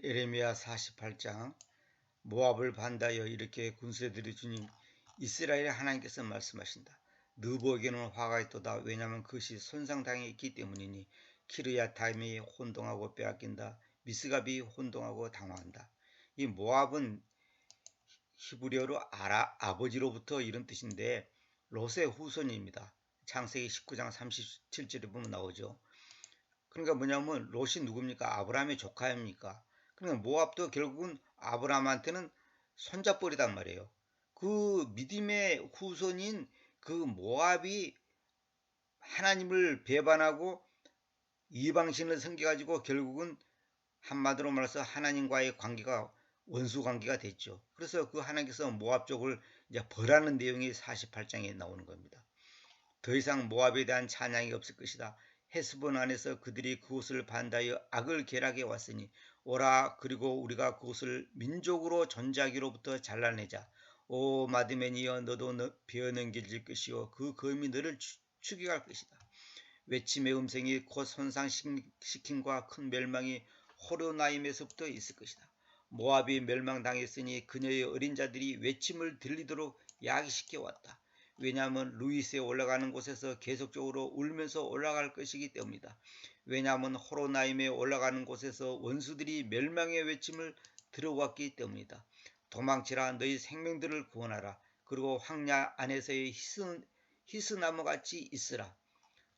예레미야 48장 모압을 반대하여 이렇게 군수들이 주님 이스라엘의 하나님께서 말씀하신다. 너보에게는 화가 있도다. 왜냐하면 그것이 손상당해 있기 때문이니 키르야타임이 혼동하고 빼앗긴다. 미스갑이 혼동하고 당황한다. 이 모압은 히브리어로 아버지로부터 이런 뜻인데 롯의 후손입니다. 창세기 19장 37절에 보면 나오죠. 그러니까 뭐냐면 롯이 누굽니까? 아브라함의 조카입니까? 그러니까 모압도 결국은 아브라함한테는 손잡벌이단 말이에요. 그 믿음의 후손인 그 모압이 하나님을 배반하고 이방신을 섬겨가지고 결국은 한마디로 말해서 하나님과의 관계가 원수 관계가 됐죠. 그래서 그 하나님께서 모압 쪽을 이제 벌하는 내용이 48장에 나오는 겁니다. 더 이상 모압에 대한 찬양이 없을 것이다. 헤스본 안에서 그들이 그곳을 반대하여 악을 계략해 왔으니 오라 그리고 우리가 그곳을 민족으로 존재하기로부터 잘라내자. 오 마드메니여 너도 베어넘길 것이요 그 검이 너를 죽여갈 것이다. 외침의 음성이 곧 손상시킴과 큰 멸망이 호로나임에서부터 있을 것이다. 모압이 멸망당했으니 그녀의 어린 자들이 외침을 들리도록 야기시켜 왔다. 왜냐하면 루이스에 올라가는 곳에서 계속적으로 울면서 올라갈 것이기 때문이다. 왜냐하면 호로나임에 올라가는 곳에서 원수들이 멸망의 외침을 들어왔기 때문이다. 도망치라 너희 생명들을 구원하라. 그리고 황야 안에서의 히스나무같이 있으라.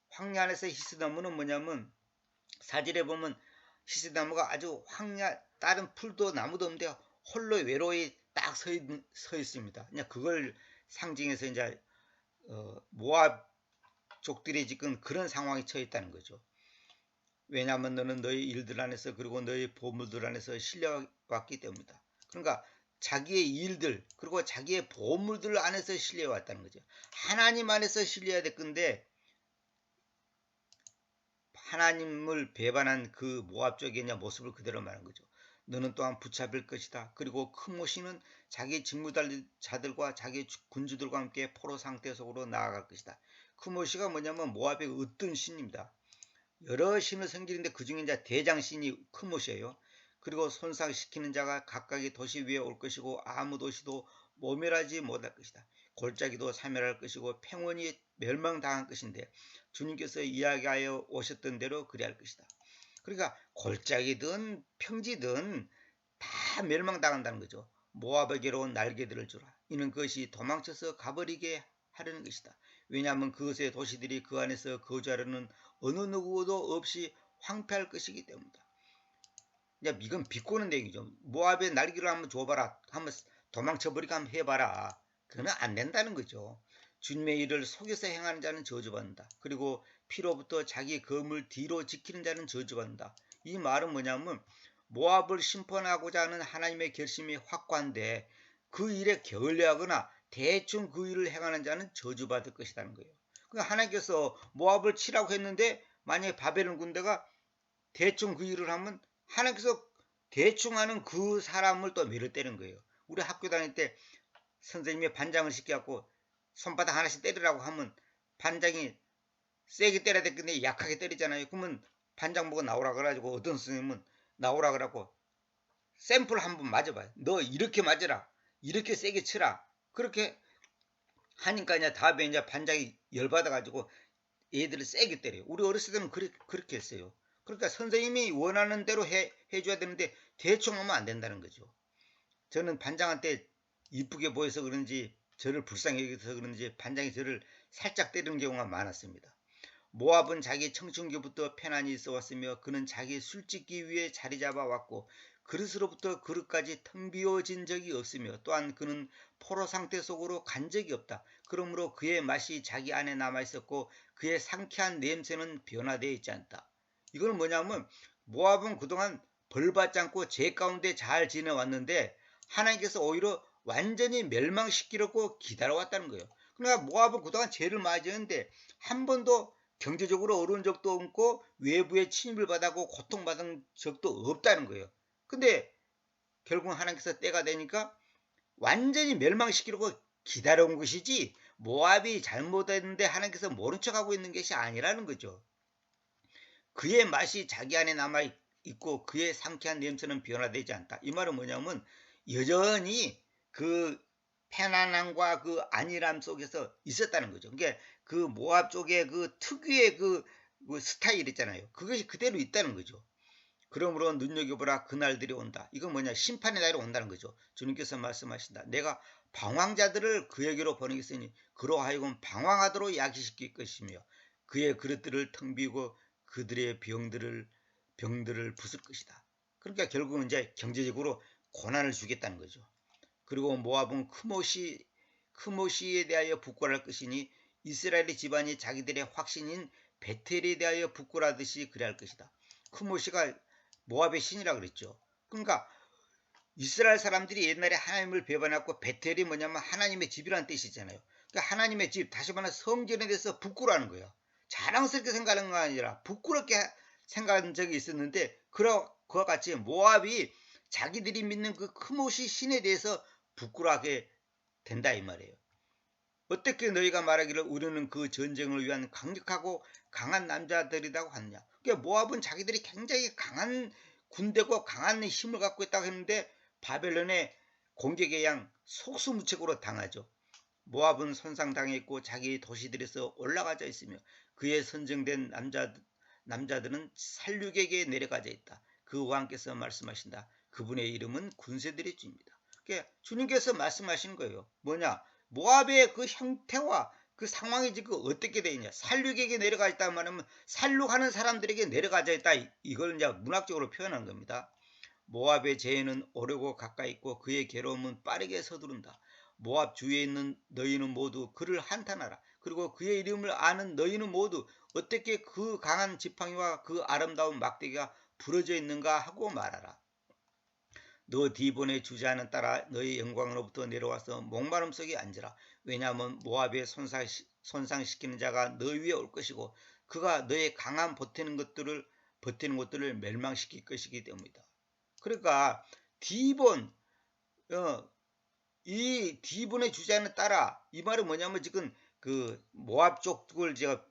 황야 안에서의 히스나무는 뭐냐면 사진에 보면 히스나무가 아주 황야 다른 풀도 나무도 없는데 홀로 외로이 딱 서 있습니다. 그냥 그걸 상징해서 이제 모압 족들이 지금 그런 상황에 처해 있다는 거죠. 왜냐하면 너는 너희 일들 안에서 그리고 너희 보물들 안에서 실려왔기 때문이다. 그러니까 자기의 일들 그리고 자기의 보물들 안에서 실려왔다는 거죠. 하나님 안에서 실려야 될 건데 하나님을 배반한 그 모압 쪽의 모습을 그대로 말하는 거죠. 너는 또한 붙잡힐 것이다. 그리고 크모시는 자기 직무자들과 자기 군주들과 함께 포로 상태 속으로 나아갈 것이다. 크모시가 뭐냐면 모압의 어떤 신입니다. 여러 신을 섬기는데 그 중에 이제 대장신이 크모시예요. 그리고 손상시키는 자가 각각의 도시 위에 올 것이고 아무 도시도 모멸하지 못할 것이다. 골짜기도 사멸할 것이고 평원이 멸망당할 것인데 주님께서 이야기하여 오셨던 대로 그리할 것이다. 그러니까 골짜기든 평지든 다 멸망당한다는 거죠. 모압에게로 날개들을 주라. 이는 그것이 도망쳐서 가버리게 하려는 것이다. 왜냐하면 그것의 도시들이 그 안에서 거주하려는 어느 누구도 없이 황폐할 것이기 때문이다. 이건 비꼬는 얘기죠. 모압의 날개를 한번 줘봐라. 한번 도망쳐버리게 한번 해봐라. 그건 안 된다는 거죠. 주님의 일을 속여서 행하는 자는 저주받는다. 그리고 피로부터 자기 검을 뒤로 지키는 자는 저주받는다. 이 말은 뭐냐면 모압을 심판하고자 하는 하나님의 결심이 확고한데 그 일에 게을리하거나 대충 그 일을 행하는 자는 저주받을 것이라는 거예요. 그러니까 하나님께서 모압을 치라고 했는데 만약에 바벨론 군대가 대충 그 일을 하면 하나님께서 대충 하는 그 사람을 또 매를 때리는 거예요. 우리 학교 다닐 때 선생님이 반장을 시켜갖고 손바닥 하나씩 때리라고 하면 반장이 세게 때려야 될 건데 약하게 때리잖아요. 그러면 반장 보고 나오라 그래가지고 어떤 선생님은 나오라 그래갖고 샘플 한번 맞아봐요. 너 이렇게 맞으라. 이렇게 세게 치라. 그렇게 하니까 이제 다음에 이제 반장이 열받아가지고 애들을 세게 때려요. 우리 어렸을 때는 그렇게 했어요. 그러니까 선생님이 원하는 대로 해줘야 되는데 대충 하면 안 된다는 거죠. 저는 반장한테 이쁘게 보여서 그런지 저를 불쌍히 여겨서 그런지 반장이 저를 살짝 때리는 경우가 많았습니다. 모압은 자기 청춘기부터 편안히 있어 왔으며 그는 자기 술짓기 위해 자리 잡아 왔고 그릇으로부터 그릇까지 텅 비워진 적이 없으며 또한 그는 포로 상태 속으로 간 적이 없다. 그러므로 그의 맛이 자기 안에 남아 있었고 그의 상쾌한 냄새는 변화되어 있지 않다. 이건 뭐냐면 모압은 그동안 벌받지 않고 죄 가운데 잘 지내왔는데 하나님께서 오히려 완전히 멸망시키려고 기다려왔다는 거예요. 그러니까 모압은 그동안 죄를 많이 지었는데 한 번도 경제적으로 어려운 적도 없고 외부의 침입을 받았고 고통받은 적도 없다는 거예요. 근데 결국 하나님께서 때가 되니까 완전히 멸망시키려고 기다려온 것이지 모압이 잘못했는데 하나님께서 모른 척하고 있는 것이 아니라는 거죠. 그의 맛이 자기 안에 남아 있고 그의 상쾌한 냄새는 변화되지 않다. 이 말은 뭐냐면 여전히 그 편안함과 그 안일함 속에서 있었다는 거죠. 그러니까 그 모압 쪽의 그 특유의 그 스타일 있잖아요. 그것이 그대로 있다는 거죠. 그러므로 눈여겨보라 그날들이 온다. 이건 뭐냐? 심판의 날이 온다는 거죠. 주님께서 말씀하신다. 내가 방황자들을 그에게로 보내겠으니 그로 하여금 방황하도록 야기시킬 것이며 그의 그릇들을 텅 비우고 그들의 병들을 부술 것이다. 그러니까 결국은 이제 경제적으로 고난을 주겠다는 거죠. 그리고 모압은 크모시에 대하여 부끄러울 것이니 이스라엘의 집안이 자기들의 확신인 베텔에 대하여 부끄러워하듯이 그래야 할 것이다. 크모시가 모압의 신이라 그랬죠. 그러니까 이스라엘 사람들이 옛날에 하나님을 배반했고 베텔이 뭐냐면 하나님의 집이라는 뜻이잖아요. 그러니까 하나님의 집, 다시 말하면 성전에 대해서 부끄러워하는 거예요. 자랑스럽게 생각하는 거 아니라 부끄럽게 생각한 적이 있었는데 그와 같이 모압이 자기들이 믿는 그 크모시 신에 대해서 부끄러워하게 된다 이 말이에요. 어떻게 너희가 말하기를 우리는 그 전쟁을 위한 강력하고 강한 남자들이라고 하느냐. 그러니까 모압은 자기들이 굉장히 강한 군대고 강한 힘을 갖고 있다고 했는데 바벨론의 공격에 양 속수무책으로 당하죠. 모압은 손상당했고 자기 도시들에서 올라가져 있으며 그의 선정된 남자들은 살육에게 내려가져 있다. 그 왕께서 말씀하신다. 그분의 이름은 군세들의 주입니다. 그러니까 주님께서 말씀하신 거예요. 뭐냐? 모압의 그 형태와 그 상황이 지금 어떻게 되어 있냐? 살육에게 내려가 있다 말하면 살육하는 사람들에게 내려가져 있다. 이걸 이제 문학적으로 표현한 겁니다. 모압의 재해는 오르고 가까이 있고 그의 괴로움은 빠르게 서두른다. 모압 주위에 있는 너희는 모두 그를 한탄하라. 그리고 그의 이름을 아는 너희는 모두 어떻게 그 강한 지팡이와 그 아름다운 막대기가 부러져 있는가 하고 말하라. 너 디본의 주자는 따라 너희 영광으로부터 내려와서 목마름 속에 앉으라. 왜냐하면 모압에 손상시키는 자가 너 위에 올 것이고 그가 너의 강한 버티는 것들을 멸망시킬 것이기 때문이다. 그러니까 디본 이 디본의 주자는 따라 이 말은 뭐냐면 지금 그 모압 쪽을 제가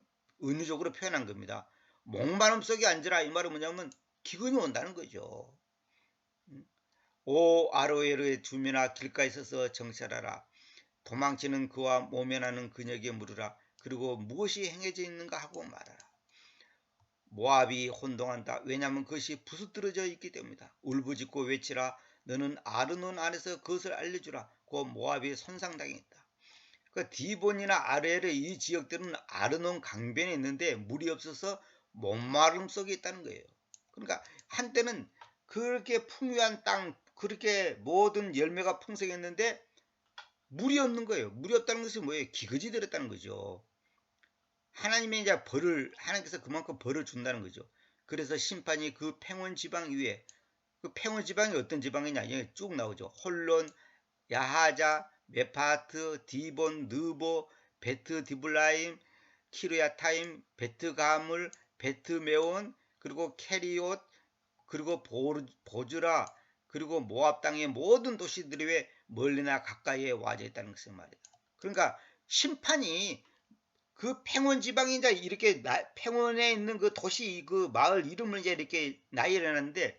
은유적으로 표현한 겁니다. 목마름 속에 앉으라 이 말은 뭐냐면 기근이 온다는 거죠. 오 아로에르의 주민아 길가에 서서 정찰하라. 도망치는 그와 모면하는 그녀에게 물으라. 그리고 무엇이 행해져 있는가 하고 말하라. 모압이 혼동한다. 왜냐하면 그것이 부스러져 있기 때문이다. 울부짖고 외치라. 너는 아르논 안에서 그것을 알려주라. 곧 모압이 손상당했다. 그 디본이나 아르에르 이 지역들은 아르논 강변에 있는데 물이 없어서 목마름 속에 있다는 거예요. 그러니까 한때는 그렇게 풍요한 땅, 그렇게 모든 열매가 풍성했는데 물이 없는 거예요. 물이 없다는 것이 뭐예요? 기거지 들었다는 거죠. 하나님의 이제 하나님께서 그만큼 벌을 준다는 거죠. 그래서 심판이 그 팽원 지방 위에, 그 팽원 지방이 어떤 지방이냐, 여기 쭉 나오죠. 홀론, 야하자, 메파트, 디본, 느보, 베트 디블라임, 키르야타임, 베트 가물, 베트 메온, 그리고 캐리옷, 그리고 보즈라, 그리고 모압 땅의 모든 도시들이 왜 멀리나 가까이에 와져 있다는 것을 말이다. 그러니까 심판이 그 팽원 지방이 이제 이렇게 팽원에 있는 그 도시 그 마을 이름을 이제 이렇게 나열해놨는데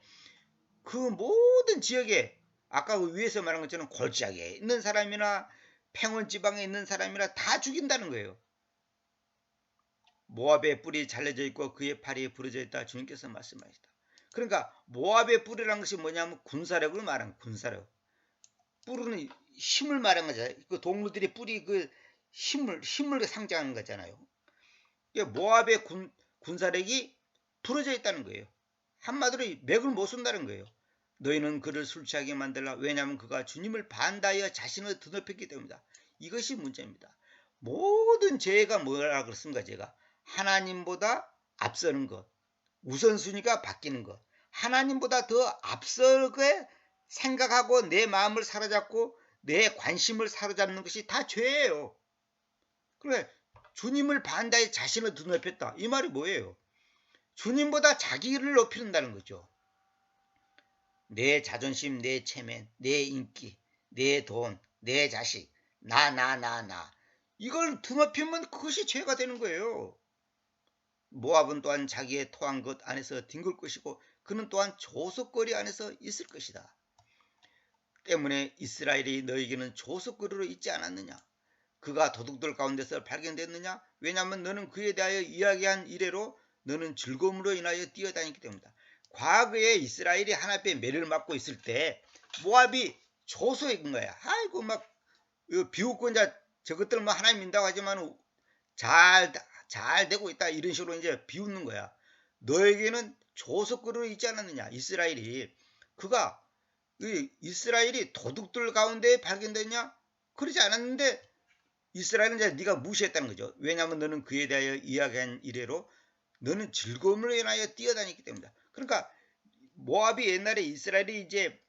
그 모든 지역에 아까 그 위에서 말한 것처럼 골짜기에 있는 사람이나 팽원 지방에 있는 사람이나 다 죽인다는 거예요. 모압의 뿔이 잘려져 있고 그의 팔이 부러져 있다. 주님께서 말씀하시다. 그러니까 모압의 뿔이라는 것이 뭐냐면 군사력을 말하는 군사력. 뿔은 힘을 말하는 거잖아요. 그 동물들이 뿔이 그 힘을 상징하는 거잖아요. 모압의 군사력이 부러져 있다는 거예요. 한마디로 맥을 못 쓴다는 거예요. 너희는 그를 술 취하게 만들라. 왜냐하면 그가 주님을 반다하여 자신을 드높였기 때문이다. 이것이 문제입니다. 모든 죄가 뭐라 그랬습니까? 제가 하나님보다 앞서는 것, 우선순위가 바뀌는 것, 하나님보다 더 앞서게 생각하고 내 마음을 사로잡고 내 관심을 사로잡는 것이 다 죄예요. 그래, 주님을 반다해 자신을 드높였다. 이 말이 뭐예요? 주님보다 자기를 높이는다는 거죠. 내 자존심, 내 체면, 내 인기, 내 돈, 내 자식, 나. 이걸 드높이면 그것이 죄가 되는 거예요. 모압은 또한 자기의 토한 것 안에서 뒹굴 것이고 그는 또한 조속거리 안에서 있을 것이다. 때문에 이스라엘이 너에게는 조속거리로 있지 않았느냐? 그가 도둑들 가운데서 발견됐느냐? 왜냐하면 너는 그에 대하여 이야기한 이래로 너는 즐거움으로 인하여 뛰어다니기 때문이다. 과거에 이스라엘이 하나님 앞에 매를 맞고 있을 때 모압이 조소인 거야. 아이고 막 비웃고 이제 저것들 뭐 하나님 믿다고 하지만 잘 되고 있다 이런 식으로 이제 비웃는 거야. 너에게는 조속거리로 있지 않았느냐? 그가 이스라엘이 도둑들 가운데 발견됐냐? 그러지 않았는데 이스라엘은 이제 네가 무시했다는 거죠. 왜냐하면 너는 그에 대하여 이야기한 이래로 너는 즐거움으로 인하여 뛰어다니기 때문이다. 그러니까 모압이 옛날에 이스라엘이 이제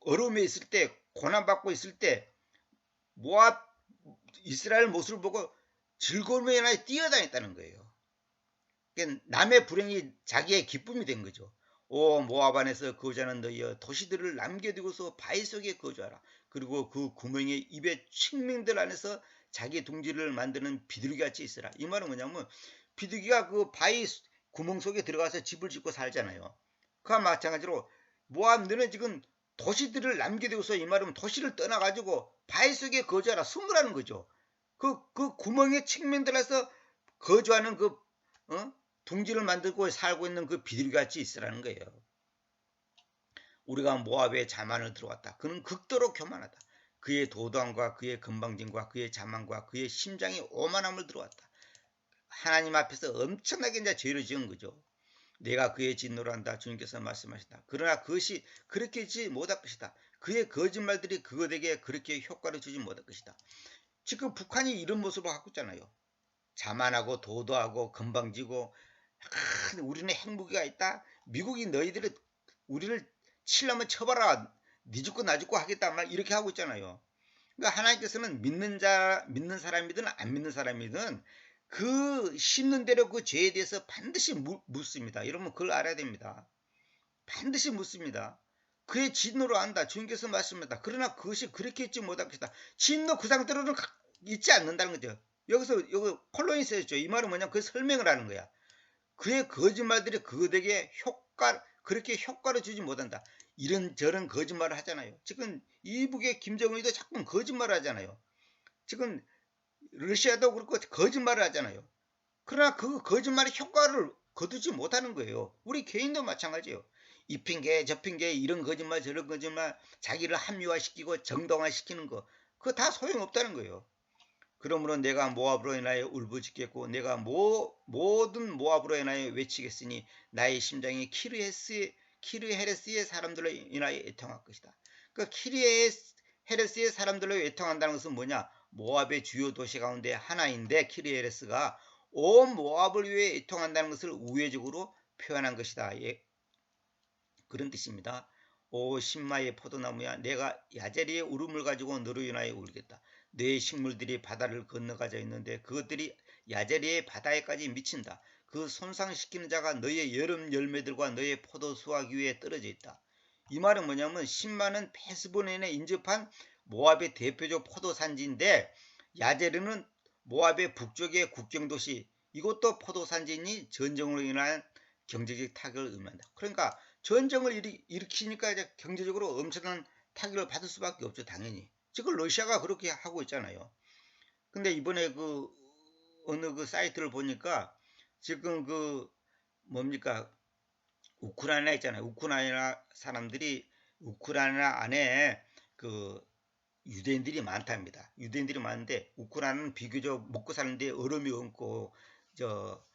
어려움에 있을 때 고난받고 있을 때 모압 이스라엘 모습을 보고 즐거움으로 인하여 뛰어다녔다는 거예요. 그러니까 남의 불행이 자기의 기쁨이 된 거죠. 오 모압 안에서 거주하는 너희여 도시들을 남겨두고서 바위 속에 거주하라. 그리고 그 구멍에 입에 칙명들 안에서 자기 둥지를 만드는 비둘기같이 있으라. 이 말은 뭐냐면 비둘기가 그 바위 구멍 속에 들어가서 집을 짓고 살잖아요. 그와 마찬가지로 모압 너는 지금 도시들을 남겨두고서 이 말은 도시를 떠나가지고 바위 속에 거주하라. 숨으라는 거죠. 그 구멍의 측면들에서 거주하는 둥지를 만들고 살고 있는 그 비둘기같이 있으라는 거예요. 우리가 모압의 자만을 들어왔다. 그는 극도로 교만하다. 그의 도도함과 그의 건방짐과 그의 자만과 그의 심장의 오만함을 들어왔다. 하나님 앞에서 엄청나게 이제 죄를 지은 거죠. 내가 그의 진노를 한다. 주님께서 말씀하셨다. 그러나 그것이 그렇게 하지 못할 것이다. 그의 거짓말들이 그것에게 그렇게 효과를 주지 못할 것이다. 지금 북한이 이런 모습을 갖고 있잖아요. 자만하고 도도하고 건방지고 우리는 핵무기가 있다. 미국이 너희들을 우리를 치려면 쳐봐라. 니 죽고 나 죽고 하겠다. 막 이렇게 하고 있잖아요. 그러니까 하나님께서는 믿는 사람이든 안 믿는 사람이든 그 심는 대로 그 죄에 대해서 반드시 묻습니다. 여러분 그걸 알아야 됩니다. 반드시 묻습니다. 그의 진노로 안다. 주님께서 말씀합니다. 그러나 그것이 그렇게 있지 못할 것이다. 진노 그 상태로는 있지 않는다는 거죠. 여기 콜론이 써있죠. 이 말은 뭐냐? 그 설명을 하는 거야. 그의 거짓말들이 그들에게 그렇게 효과를 주지 못한다. 이런저런 거짓말을 하잖아요. 지금 이북의 김정은이도 자꾸 거짓말을 하잖아요. 지금 러시아도 그렇고 거짓말을 하잖아요. 그러나 그 거짓말의 효과를 거두지 못하는 거예요. 우리 개인도 마찬가지예요. 이 핑계 저 핑계 이런 거짓말 저런 거짓말 자기를 합리화시키고 정당화시키는 거 그거 다 소용없다는 거예요. 그러므로 내가 모압으로 인하여 울부짖겠고 내가 모든 모압으로 인하여 외치겠으니 나의 심장이 키르헤레스의 사람들로 인하여 애통할 것이다. 그 키르헤레스의 사람들로 애통한다는 것은 뭐냐? 모압의 주요 도시 가운데 하나인데 키르헤레스가 온 모압을 위해 애통한다는 것을 우회적으로 표현한 것이다. 예. 그런 뜻입니다. 오 신마의 포도나무야 내가 야제리의 울음을 가지고 너로 인하여 울겠다. 내 식물들이 바다를 건너가져 있는데 그것들이 야제리의 바다에까지 미친다. 그 손상시키는 자가 너의 여름 열매들과 너의 포도 수확 위에 떨어져 있다. 이 말은 뭐냐면 신마는 페스본에 인접한 모압의 대표적 포도산지인데 야제르는 모압의 북쪽의 국경도시 이것도 포도산지니 전쟁으로 인한 경제적 타격을 의미한다. 그러니까 전쟁을 일으키니까 이제 경제적으로 엄청난 타격을 받을 수밖에 없죠. 당연히. 지금 러시아가 그렇게 하고 있잖아요. 근데 이번에 어느 사이트를 보니까 지금 뭡니까 우크라이나 있잖아요. 우크라이나 사람들이 우크라이나 안에 유대인들이 많답니다. 유대인들이 많은데 우크라이나는 비교적 먹고 사는데 어려움이 없고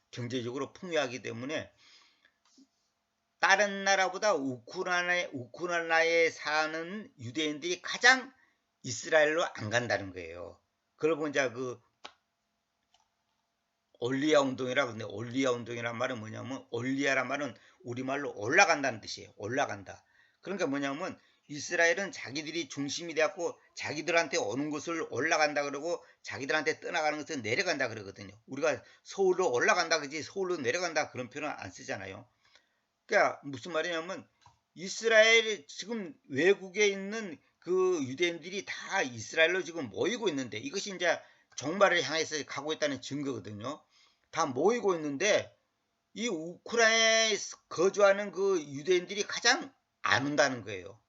경제적으로 풍요하기 때문에 다른 나라보다 우크라이나에 사는 유대인들이 가장 이스라엘로 안 간다는 거예요. 그러고 이제 올리아 운동이라고 하는데 올리아 운동이란 말은 뭐냐면 올리아란 말은 우리말로 올라간다는 뜻이에요. 올라간다. 그러니까 뭐냐면 이스라엘은 자기들이 중심이 되었고 자기들한테 오는 것을 올라간다 그러고 자기들한테 떠나가는 것을 내려간다 그러거든요. 우리가 서울로 올라간다 그러지 서울로 내려간다 그런 표현은 안 쓰잖아요. 그러니까 무슨 말이냐면 이스라엘 지금 외국에 있는 그 유대인들이 다 이스라엘로 지금 모이고 있는데 이것이 이제 종말을 향해서 가고 있다는 증거거든요. 다 모이고 있는데 이 우크라이나에 거주하는 그 유대인들이 가장 안 온다는 거예요.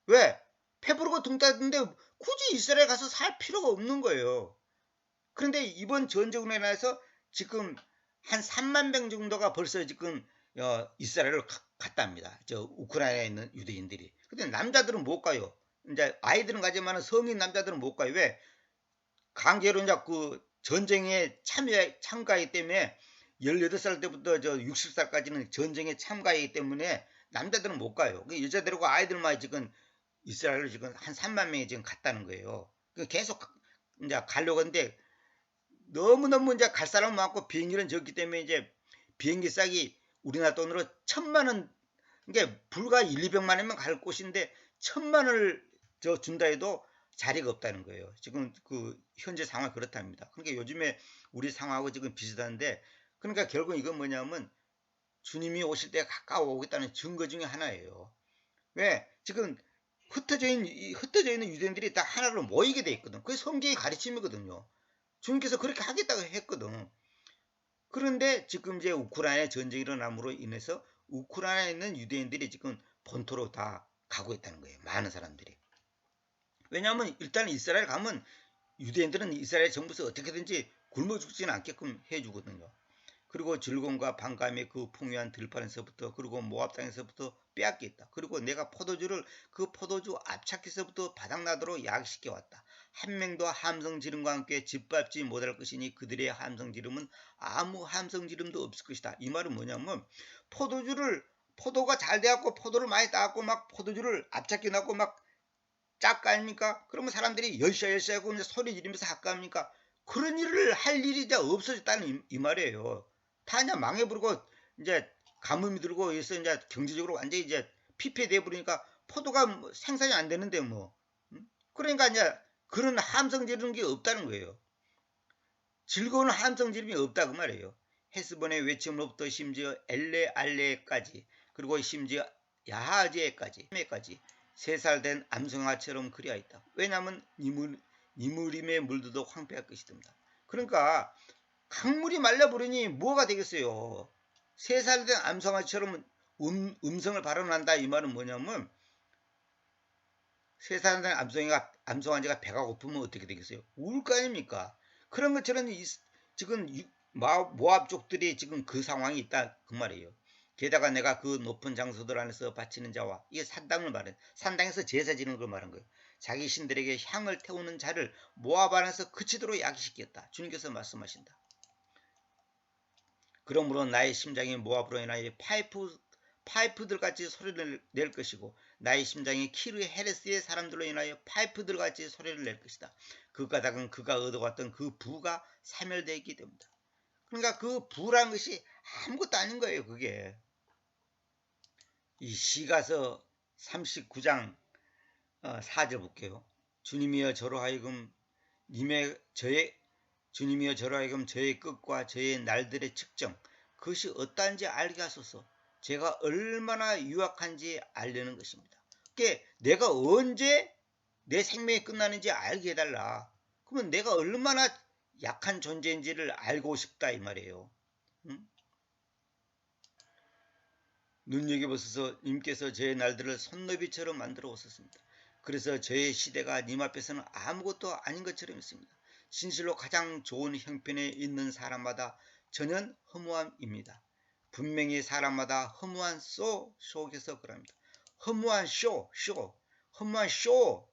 왜? 배부르고 등따는데 굳이 이스라엘 가서 살 필요가 없는 거예요. 그런데 이번 전쟁으로 인해서 지금 한 3만 명 정도가 벌써 지금 이스라엘을 갔답니다. 저 우크라이나에 있는 유대인들이. 근데 남자들은 못 가요. 이제 아이들은 가지만 성인 남자들은 못 가요. 왜? 강제로 이제 그 전쟁에 참가하기 때문에 18살 때부터 저 60살까지는 전쟁에 참가하기 때문에 남자들은 못 가요. 여자들하고 아이들만 지금 이스라엘로 지금 한 3만 명이 지금 갔다는 거예요. 계속 이제 가려고 하는데 너무너무 이제 갈 사람 많고 비행기는 적기 때문에 이제 비행기 싸기 우리나라 돈으로 1,000만 원, 이게 불과 1, 200만 원이면 갈 곳인데 1,000만 원을 저 준다 해도 자리가 없다는 거예요. 지금 그 현재 상황이 그렇답니다. 그러니까 요즘에 우리 상황하고 지금 비슷한데, 그러니까 결국 이건 뭐냐면 주님이 오실 때 가까워 오겠다는 증거 중에 하나예요. 왜? 지금 흩어져 있는 유대인들이 다 하나로 모이게 돼 있거든. 그게 성경의 가르침이거든요. 주님께서 그렇게 하겠다고 했거든. 그런데 지금 이제 우크라이나 전쟁이 일어남으로 인해서 우크라이나에 있는 유대인들이 지금 본토로 다 가고 있다는 거예요. 많은 사람들이. 왜냐하면 일단 이스라엘 가면 유대인들은 이스라엘 정부에서 어떻게든지 굶어 죽지는 않게끔 해주거든요. 그리고 즐거움과 반감의 그 풍요한 들판에서부터, 그리고 모압 땅에서부터 빼앗겼다. 그리고 내가 그 포도주 앞차에서부터 바닥나도록 야기시켜 왔다. 한 명도 함성 지름과 함께 짓밟지 못할 것이니 그들의 함성 지름은 아무 함성 지름도 없을 것이다. 이 말은 뭐냐면 포도가 잘 돼갖고 포도를 많이 따갖고 막 포도주를 앞차게 놨고 막 짝까 아닙니까? 그러면 사람들이 열쌰 하고 이제 소리 지르면서 할까 합니까? 그런 일을 할 일이 이제 없어졌다는 이 말이에요. 다 이제 망해버리고 이제 가뭄이 들고 해서 이제 경제적으로 완전히 이제 피폐돼 버리니까 포도가 뭐 생산이 안 되는데 뭐. 그러니까 이제 그런 함성 지르는 게 없다는 거예요. 즐거운 함성 지름이 없다 그 말이에요. 헤스본의 외침으로부터 심지어 엘레 알레까지, 그리고 심지어 야하제까지 3살 된 암송아처럼 그리하였다. 왜냐하면 니무림의 물들도 황폐할 것이답니다. 그러니까 강물이 말라버리니 뭐가 되겠어요. 3살 된 암송아처럼 음성을 발언한다 이 말은 뭐냐면 3살 된 암송아지가 배가 고프면 어떻게 되겠어요? 울 거 아닙니까? 그런 것처럼 지금 모압족들이 지금 그 상황이 있다 그 말이에요. 게다가 내가 그 높은 장소들 안에서 바치는 자와, 이게 산당을 말해, 산당에서 제사 지는 걸 말한 거예요. 자기 신들에게 향을 태우는 자를 모압 안에서 그치도록 야기시켰다. 주님께서 말씀하신다. 그러므로 나의 심장이 모압으로 인하여 파이프들 같이 소리를 낼 것이고 나의 심장이 키르 헤레스의 사람들로 인하여 파이프들 같이 소리를 낼 것이다. 그 까닭은 그가 얻어갔던 그 부가 사멸되어 있기 때문이다. 그러니까 그 부라는 것이 아무것도 아닌 거예요. 그게 이 시가서 39장 4절 볼게요. 주님이여 저로 하여금 저의 끝과 저의 날들의 측정, 그것이 어떠한지 알게 하소서. 제가 얼마나 유약한지 알려는 것입니다. 그게 내가 언제 내 생명이 끝나는지 알게 해달라. 그러면 내가 얼마나 약한 존재인지를 알고 싶다 이 말이에요. 응? 눈여겨보소서. 님께서 저의 날들을 손너비처럼 만들어 오셨습니다. 그래서 저의 시대가 님 앞에서는 아무것도 아닌 것처럼 있습니다. 진실로 가장 좋은 형편에 있는 사람마다 전혀 허무함입니다. 분명히 사람마다 허무한 속에서 그럽니다. 허무한 허무한 쇼.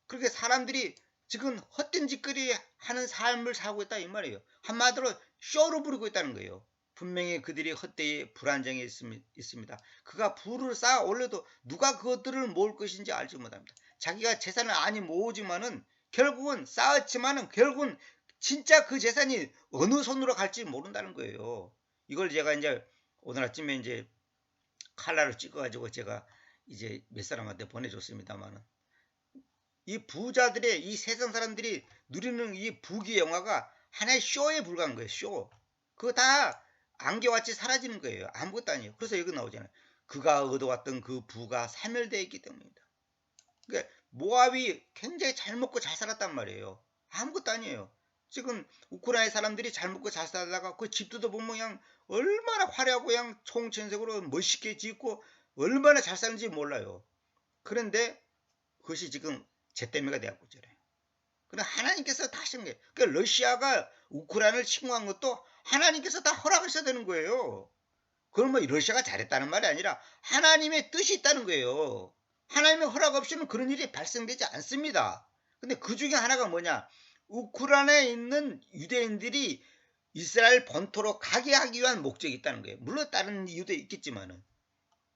그렇게 사람들이 지금 헛된 짓거리 하는 삶을 살고 있다 이 말이에요. 한마디로 쇼로 부리고 있다는 거예요. 분명히 그들이 헛되이 불안정해 있습니다. 그가 부를 쌓아 올려도 누가 그것들을 모을 것인지 알지 못합니다. 자기가 재산을 많이 모으지만은 결국은 쌓았지만은 결국은 진짜 그 재산이 어느 손으로 갈지 모른다는 거예요. 이걸 제가 이제 오늘 아침에 이제 칼라를 찍어가지고 제가 이제 몇 사람한테 보내줬습니다만은 이 부자들의 이 세상 사람들이 누리는 이 부귀 영화가 하나의 쇼에 불과한 거예요. 쇼. 그거 다 안개같이 사라지는 거예요. 아무것도 아니에요. 그래서 여기 나오잖아요. 그가 얻어왔던 그 부가 사멸되어 있기 때문입니다. 그러니까 모압이 굉장히 잘 먹고 잘 살았단 말이에요. 아무것도 아니에요. 지금 우크라이나 사람들이 잘 먹고 잘 살다가 그 집들도 보면 그냥 얼마나 화려하고 그냥 총천색으로 멋있게 짓고 얼마나 잘 사는지 몰라요. 그런데 그것이 지금 잿더미가 되었고 있잖아요. 그럼 하나님께서 다 하신 거예요. 그러니까 러시아가 우크라이나를 침공한 것도 하나님께서 다 허락하셔야 되는 거예요. 그건 뭐 러시아가 잘했다는 말이 아니라 하나님의 뜻이 있다는 거예요. 하나님의 허락 없이는 그런 일이 발생되지 않습니다. 근데 그 중에 하나가 뭐냐? 우크라이나에 있는 유대인들이 이스라엘 본토로 가게 하기 위한 목적이 있다는 거예요. 물론 다른 이유도 있겠지만은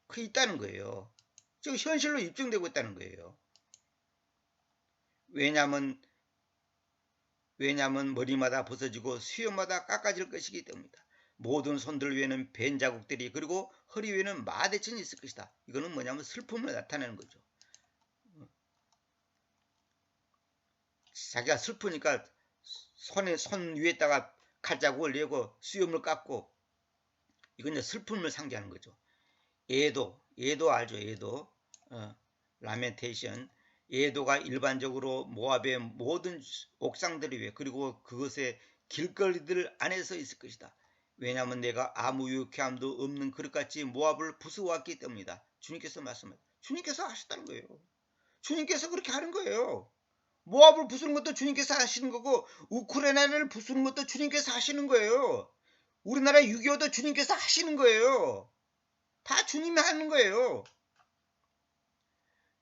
그게 있다는 거예요. 지금 현실로 입증되고 있다는 거예요. 왜냐하면 머리마다 벗어지고 수염마다 깎아질 것이기 때문이다. 모든 손들 위에는 벤 자국들이 그리고 허리 위에는 마대천이 있을 것이다. 이거는 뭐냐면 슬픔을 나타내는 거죠. 자기가 슬프니까 손 위에다가 칼자국을 내고 수염을 깎고 이건 이제 슬픔을 상기하는 거죠. 예도 알죠? 예도 라멘테이션. 예도가 일반적으로 모압의 모든 옥상들 위에 그리고 그것의 길거리들 안에서 있을 것이다. 왜냐하면 내가 아무 유쾌함도 없는 그릇같이 모압을 부수어왔기 때문이다. 주님께서 말씀하셨다. 주님께서 하셨다는 거예요. 주님께서 그렇게 하는 거예요. 모압을 부수는 것도 주님께서 하시는 거고 우크라이나를 부수는 것도 주님께서 하시는 거예요. 우리나라 6.25도 주님께서 하시는 거예요. 다 주님이 하는 거예요.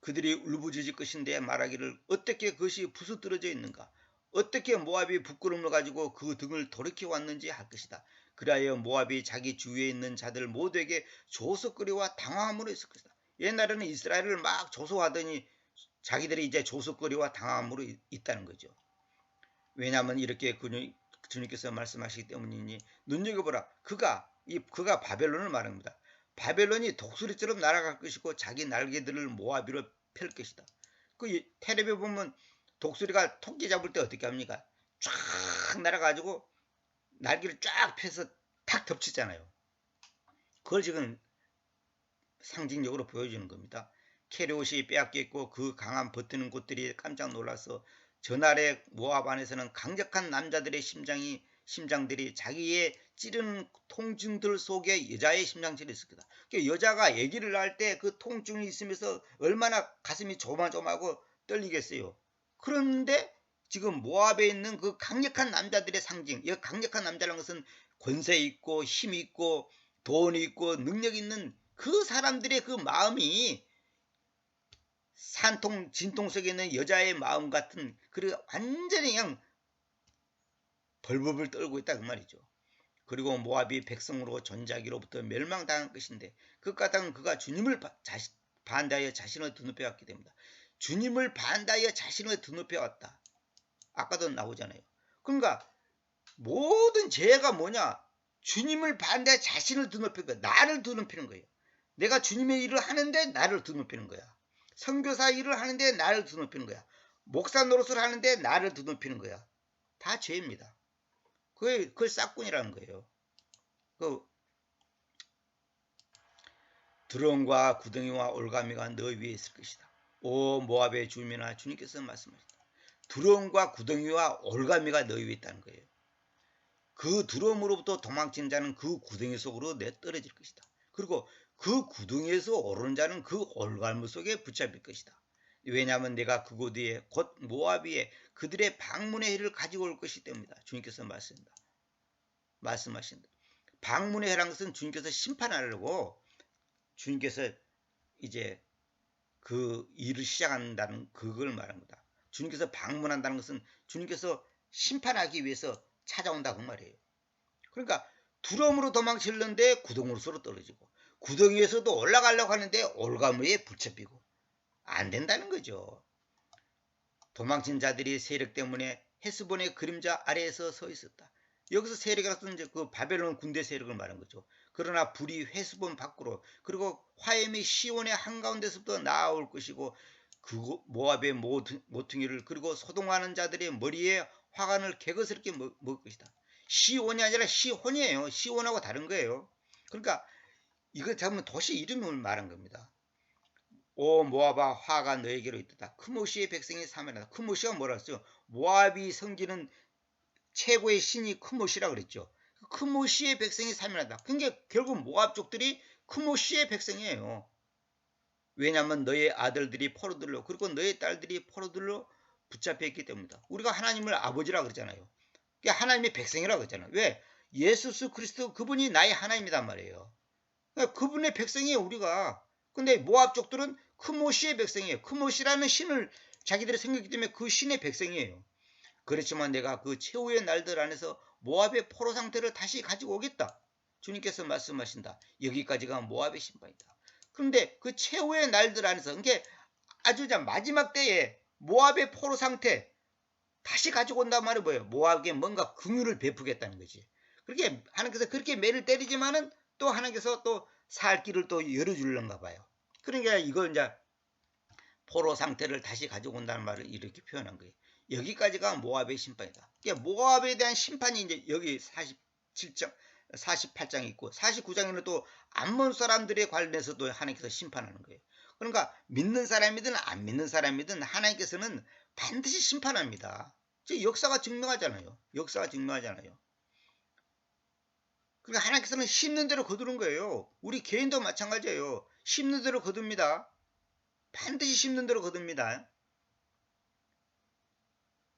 그들이 울부짖을 것인데 말하기를 어떻게 그것이 부수떨어져 있는가? 어떻게 모압이 부끄러움을 가지고 그 등을 돌이켜 왔는지 할 것이다. 그리하여 모압이 자기 주위에 있는 자들 모두에게 조소거리와 당황함으로 있을 것이다. 옛날에는 이스라엘을 막 조소하더니 자기들이 이제 조소거리와 당황함으로 있다는 거죠. 왜냐하면 이렇게 주님께서 말씀하시기 때문이니 눈여겨보라. 그가 바벨론을 말합니다. 바벨론이 독수리처럼 날아갈 것이고 자기 날개들을 모아비로 펼 것이다. 그 텔레비에 보면 독수리가 토끼 잡을 때 어떻게 합니까? 쫙 날아가지고 날개를 쫙 펴서 탁 덮치잖아요. 그걸 지금 상징적으로 보여주는 겁니다. 캐리옷이 빼앗겼고 그 강한 버티는 곳들이 깜짝 놀라서 전날에 모압 안에서는 강력한 남자들의 심장들이 자기의 찌르는 통증들 속에 여자의 심장들이 있을 거다. 그러니까 여자가 아기를 낳을 때 그 통증이 있으면서 얼마나 가슴이 조마조마하고 떨리겠어요. 그런데 지금 모압에 있는 그 강력한 남자들의 상징, 이 강력한 남자라는 것은 권세 있고 힘 있고 돈 있고 능력 있는 그 사람들의 그 마음이 진통 속에 있는 여자의 마음 같은 그리고 완전히 그냥 벌벌벌 떨고 있다 그 말이죠. 그리고 모압이 백성으로 전자기로부터 멸망당한 것인데 그 까닭은 그가 주님을 반대하여 자신을 드높여 왔기 때문이다. 주님을 반대하여 자신을 드높여 왔다. 아까도 나오잖아요. 그러니까 모든 죄가 뭐냐? 주님을 반대하여 자신을 드높이는 거야. 나를 드높이는 거예요. 내가 주님의 일을 하는데 나를 드높이는 거야. 선교사 일을 하는데 나를 드높이는 거야. 목사 노릇을 하는데 나를 드높이는 거야. 다 죄입니다. 그걸 싹군이라는 거예요. 드론과 구덩이와 올가미가 너 위에 있을 것이다. 오 모압의 주민아, 주님께서 말씀하셨다. 드론과 구덩이와 올가미가 너 위에 있다는 거예요. 그 드럼으로부터 도망친 자는 그 구덩이 속으로 내떨어질 것이다. 그리고 그 구덩이에서 오르는 자는 그 올갈무 속에 붙잡힐 것이다. 왜냐하면 내가 그곳 위에 곧 모압 위에 그들의 방문의 해를 가지고 올 것이기 때문이다. 주님께서 말씀하신다. 방문의 해라는 것은 주님께서 심판하려고 주님께서 이제 그 일을 시작한다는 그걸 말합니다. 주님께서 방문한다는 것은 주님께서 심판하기 위해서 찾아온다고 말이에요. 그러니까 두려움으로 도망치려는데 구덩이로 떨어지고 구덩이에서도 올라가려고 하는데 올가무에 붙잡히고 안 된다는 거죠. 도망친 자들이 세력 때문에 헤스본의 그림자 아래에서 서 있었다. 여기서 세력이라서 이제 그 바벨론 군대 세력을 말한 거죠. 그러나 불이 헤스본 밖으로 그리고 화염이 시온의 한가운데서부터 나아올 것이고 그 모압의 모퉁이를 그리고 소동하는 자들의 머리에 화관을 개거스럽게 먹을 것이다. 시온이 아니라 시혼이에요. 시온하고 다른 거예요. 그러니까 이거 잡으면 도시 이름을 말한 겁니다. 오 모압아 화가 너에게로 있다. 크모시의 백성이 사면하다. 크모시가 뭐라 했어요? 모압이 섬기는 최고의 신이 크모시라 그랬죠. 크모시의 백성이 사면하다. 그러니까 결국 모압족들이 크모시의 백성이에요. 왜냐하면 너의 아들들이 포로들로 그리고 너의 딸들이 포로들로 붙잡혀 있기 때문이다. 우리가 하나님을 아버지라 그러잖아요. 그러니까 하나님의 백성이라고 그러잖아요. 왜? 예수 그리스도 그분이 나의 하나님이란 말이에요. 그러니까 그분의 백성이에요 우리가. 근데 모압족들은 크모시의 백성이에요. 크모시라는 신을 자기들이 생겼기 때문에 그 신의 백성이에요. 그렇지만 내가 그 최후의 날들 안에서 모압의 포로 상태를 다시 가지고 오겠다. 주님께서 말씀하신다. 여기까지가 모압의 심판이다. 그런데 그 최후의 날들 안에서 그게 아주 마지막 때에 모압의 포로 상태 다시 가지고 온단 말이 뭐예요? 모압에게 뭔가 긍휼을 베푸겠다는 거지. 그렇게 하나님께서 그렇게 매를 때리지만은 또 하나님께서 또 살 길을 또 열어주려는가 봐요. 그러니까 이걸 이제 포로 상태를 다시 가지고 온다는 말을 이렇게 표현한 거예요. 여기까지가 모압의 심판이다. 그러니까 모압에 대한 심판이 이제 여기 47장, 48장이 있고 49장에는 또 암몬 사람들에 관련해서도 하나님께서 심판하는 거예요. 그러니까 믿는 사람이든 안 믿는 사람이든 하나님께서는 반드시 심판합니다. 역사가 증명하잖아요. 역사가 증명하잖아요. 그러니까 하나님께서는 심는 대로 거두는 거예요. 우리 개인도 마찬가지예요. 심는 대로 거둡니다. 반드시 심는 대로 거둡니다.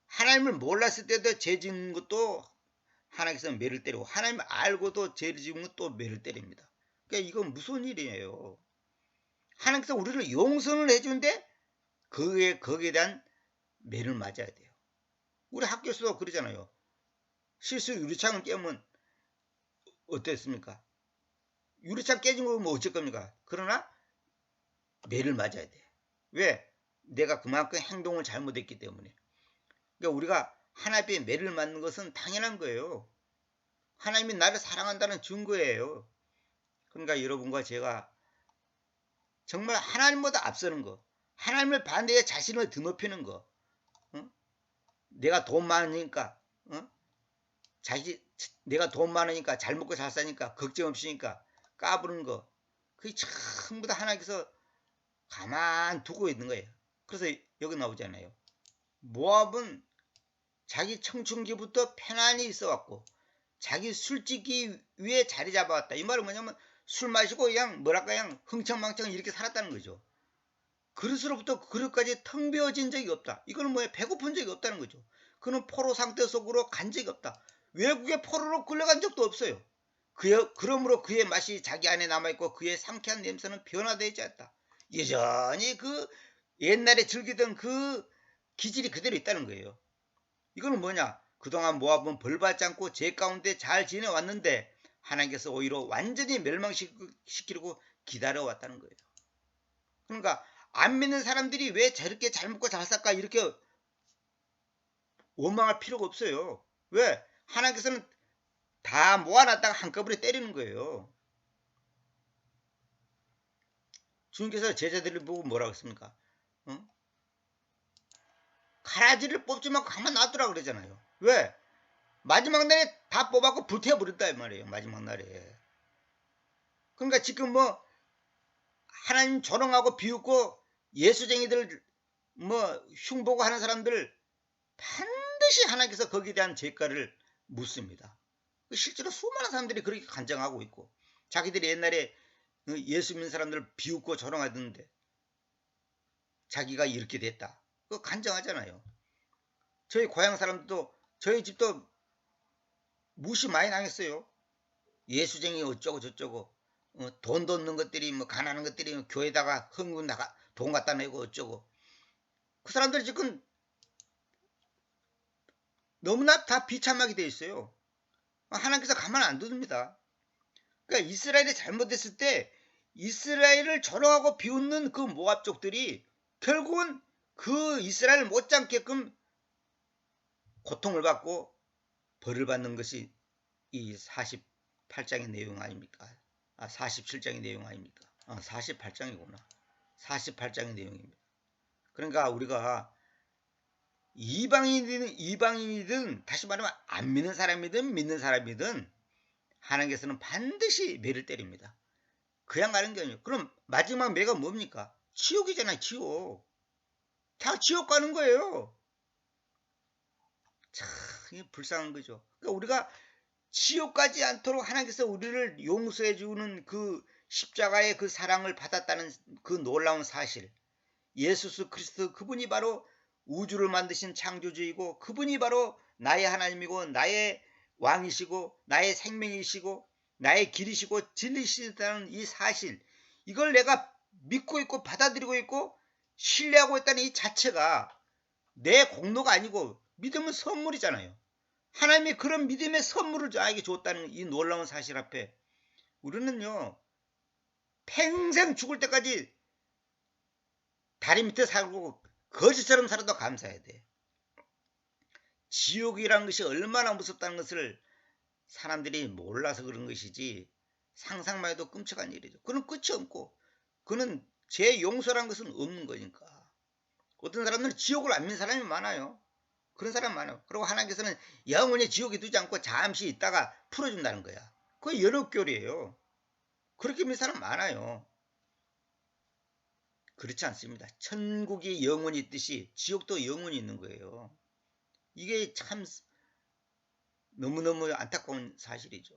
하나님을 몰랐을 때도 죄 짓는 것도 하나님께서 매를 때리고 하나님을 알고도 죄를 지은 것도 매를 때립니다. 그러니까 이건 무슨 일이에요. 하나님께서 우리를 용서를 해주는데 거기에 대한 매를 맞아야 돼요. 우리 학교에서도 그러잖아요. 실수 유리창을 깨면 어땠습니까? 유리창 깨진 거면 어쩔 겁니까? 그러나 매를 맞아야 돼. 왜? 내가 그만큼 행동을 잘못했기 때문에. 그러니까 우리가 하나님의 매를 맞는 것은 당연한 거예요. 하나님이 나를 사랑한다는 증거예요. 그러니까 여러분과 제가 정말 하나님보다 앞서는 거, 하나님을 반대해 자신을 드높이는 거, 내가 돈 많으니까, 내가 돈 많으니까 잘 먹고 잘 사니까 걱정 없으니까 까부는 거, 그게 전부 다 하나님께서 가만 두고 있는 거예요. 그래서 여기 나오잖아요. 모압은 자기 청춘기부터 편안히 있어왔고 자기 술집기 위에 자리 잡아왔다. 이 말은 뭐냐면 술 마시고 그냥 뭐랄까 그냥 흥청망청 이렇게 살았다는 거죠. 그릇으로부터 그릇까지 텅 비어진 적이 없다. 이거는 뭐야? 배고픈 적이 없다는 거죠. 그는 포로 상태 속으로 간 적이 없다. 외국에 포로로 끌려간 적도 없어요. 그러므로 그의 맛이 자기 안에 남아있고 그의 상쾌한 냄새는 변화되지 않았다. 여전히 그 옛날에 즐기던 그 기질이 그대로 있다는 거예요. 이거는 뭐냐? 그동안 모압은 벌받지 않고 죄 가운데 잘 지내왔는데 하나님께서 오히려 완전히 멸망시키려고 기다려왔다는 거예요. 그러니까 안 믿는 사람들이 왜 저렇게 잘 먹고 잘 살까 이렇게 원망할 필요가 없어요. 왜? 하나님께서는 다 모아놨다가 한꺼번에 때리는 거예요. 주님께서 제자들을 보고 뭐라고 했습니까? 가라지를 뽑지만 가만 놔두라 그러잖아요. 왜? 마지막 날에 다 뽑았고 불태워버렸다 이 말이에요. 마지막 날에. 그러니까 지금 뭐 하나님 조롱하고 비웃고 예수쟁이들 뭐 흉보고 하는 사람들 반드시 하나님께서 거기에 대한 죄가를 묻습니다. 실제로 수많은 사람들이 그렇게 간증하고 있고 자기들이 옛날에 예수 믿는 사람들을 비웃고 조롱하던데 자기가 이렇게 됐다. 그거 간증하잖아요. 저희 고향 사람들도 저희 집도 무시 많이 당했어요. 예수쟁이 어쩌고 저쩌고 돈 돋는 것들이 뭐 가난한 것들이 교회다가 흥분 나가 돈 갖다 내고 어쩌고 그 사람들이 지금 너무나 다 비참하게 돼 있어요. 하나님께서 가만 안 두십니다. 그러니까 이스라엘이 잘못했을 때 이스라엘을 조롱하고 비웃는 그 모압족들이 결국은 그 이스라엘을 못잡게끔 고통을 받고 벌을 받는 것이 이 48장의 내용 아닙니까? 47장의 내용 아닙니까? 48장이구나. 48장의 내용입니다. 그러니까 우리가 이방인이든 다시 말하면 안 믿는 사람이든 믿는 사람이든 하나님께서는 반드시 매를 때립니다. 그냥 가는 게 아니에요. 그럼 마지막 매가 뭡니까? 지옥이잖아요. 지옥. 다 지옥 가는 거예요. 참 불쌍한 거죠. 그러니까 우리가 지옥 가지 않도록 하나님께서 우리를 용서해 주는 그 십자가의 그 사랑을 받았다는 그 놀라운 사실. 예수 그리스도 그분이 바로 우주를 만드신 창조주이고 그분이 바로 나의 하나님이고 나의 왕이시고 나의 생명이시고 나의 길이시고 진리시다는 이 사실, 이걸 내가 믿고 있고 받아들이고 있고 신뢰하고 있다는 이 자체가 내 공로가 아니고 믿음은 선물이잖아요. 하나님이 그런 믿음의 선물을 나에게 줬다는 이 놀라운 사실 앞에 우리는요, 평생 죽을 때까지 다리 밑에 살고 거지처럼 살아도 감사해야 돼. 지옥이란 것이 얼마나 무섭다는 것을 사람들이 몰라서 그런 것이지, 상상만 해도 끔찍한 일이죠. 그는 끝이 없고 그는 제 용서란 것은 없는 거니까. 어떤 사람들은 지옥을 안 믿는 사람이 많아요. 그런 사람 많아요. 그리고 하나님께서는 영원히 지옥에 두지 않고 잠시 있다가 풀어준다는 거야. 그게 연옥교리예요. 그렇게 믿는 사람 많아요. 그렇지 않습니다. 천국이 영원히 있듯이 지옥도 영원히 있는 거예요. 이게 참 너무너무 안타까운 사실이죠.